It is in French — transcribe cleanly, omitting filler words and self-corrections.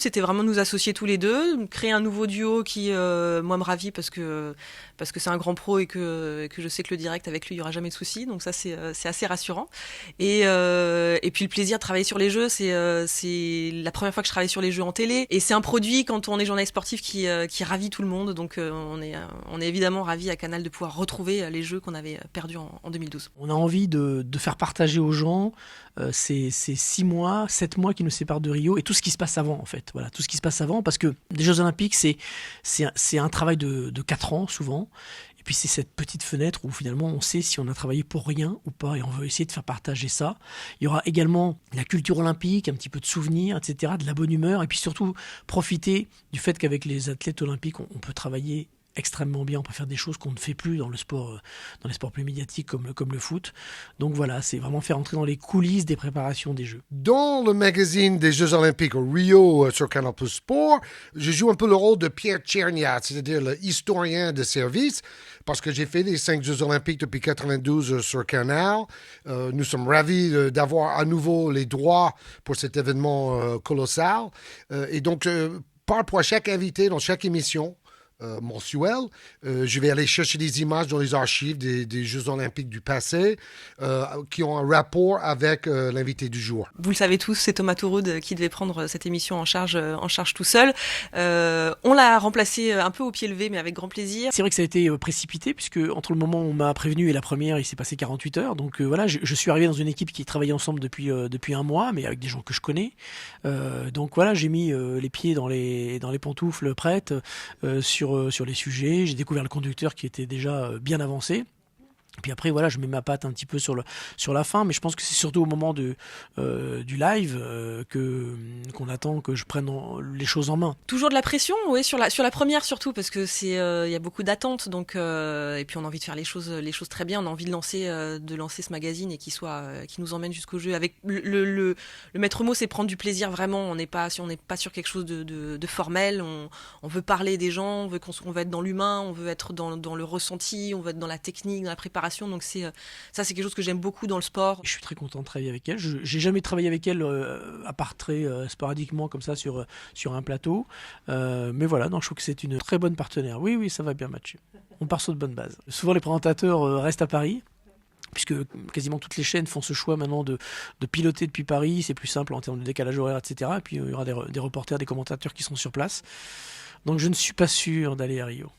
c'était vraiment de nous associer tous les deux, créer un nouveau duo qui, moi, me ravit parce que c'est un grand pro et que je sais que le direct avec lui, il y aura jamais de soucis. Donc ça, c'est assez rassurant. Et puis le plaisir de travailler sur les jeux, c'est la première fois que je travaille sur les jeux en télé. Et c'est un produit, quand on est journaliste sportif, qui ravit tout le monde. Donc on est évidemment ravis à Canal de pouvoir retrouver les jeux qu'on avait perdus en 2012. On a envie de faire partager aux gens ces 6 mois, 7 mois qui nous séparent de Rio et tout ce qui se passe avant en fait. Voilà, tout ce qui se passe avant parce que les Jeux Olympiques c'est un travail de 4 ans souvent. Et puis c'est cette petite fenêtre où finalement on sait si on a travaillé pour rien ou pas et on veut essayer de faire partager ça. Il y aura également la culture olympique, un petit peu de souvenirs, etc., de la bonne humeur et puis surtout profiter du fait qu'avec les athlètes olympiques on peut travailler extrêmement bien, on peut faire des choses qu'on ne fait plus dans le sport, dans les sports plus médiatiques comme le foot. Donc voilà, c'est vraiment faire entrer dans les coulisses des préparations des Jeux. Dans le magazine des Jeux Olympiques au Rio sur Canal+ Sport, je joue un peu le rôle de Pierre Tcherniat, c'est-à-dire le historien de service, parce que j'ai fait les 5 Jeux Olympiques depuis 92 sur Canal. Nous sommes ravis d'avoir à nouveau les droits pour cet événement colossal. Et donc, par rapport à chaque invité dans chaque émission, mensuel. Je vais aller chercher des images dans les archives des Jeux Olympiques du passé qui ont un rapport avec l'invité du jour. Vous le savez tous, c'est Thomas Touroud qui devait prendre cette émission en charge tout seul. On l'a remplacé un peu au pied levé, mais avec grand plaisir. C'est vrai que ça a été précipité, puisque entre le moment où on m'a prévenu et la première, il s'est passé 48 heures. Donc voilà, je suis arrivé dans une équipe qui travaillait ensemble depuis un mois, mais avec des gens que je connais. Donc voilà, j'ai mis les pieds dans les pantoufles prêtes sur les sujets. J'ai découvert le conducteur qui était déjà bien avancé. Puis après, voilà, je mets ma patte un petit peu sur la fin, mais je pense que c'est surtout au moment du live qu'on attend que je prenne les choses en main. Toujours de la pression, oui, sur la première surtout, parce que il y a beaucoup d'attentes, donc et puis on a envie de faire les choses très bien. On a envie de lancer ce magazine et qui nous emmène jusqu'au jeu. Avec le maître mot, c'est prendre du plaisir vraiment. On n'est pas sur quelque chose de formel. On veut parler des gens, on veut être dans l'humain, on veut être dans le ressenti, on veut être dans la technique, dans la préparation. Donc c'est quelque chose que j'aime beaucoup dans le sport. Je suis très content de travailler avec elle. J'ai jamais travaillé avec elle à part très sporadiquement comme ça sur un plateau. Mais voilà, donc je trouve que c'est une très bonne partenaire. Oui, ça va bien matcher. On part sur de bonnes bases. Souvent les présentateurs restent à Paris, puisque quasiment toutes les chaînes font ce choix maintenant de piloter depuis Paris. C'est plus simple en termes de décalage horaire, etc. Et puis il y aura des reporters, des commentateurs qui sont sur place. Donc je ne suis pas sûr d'aller à Rio.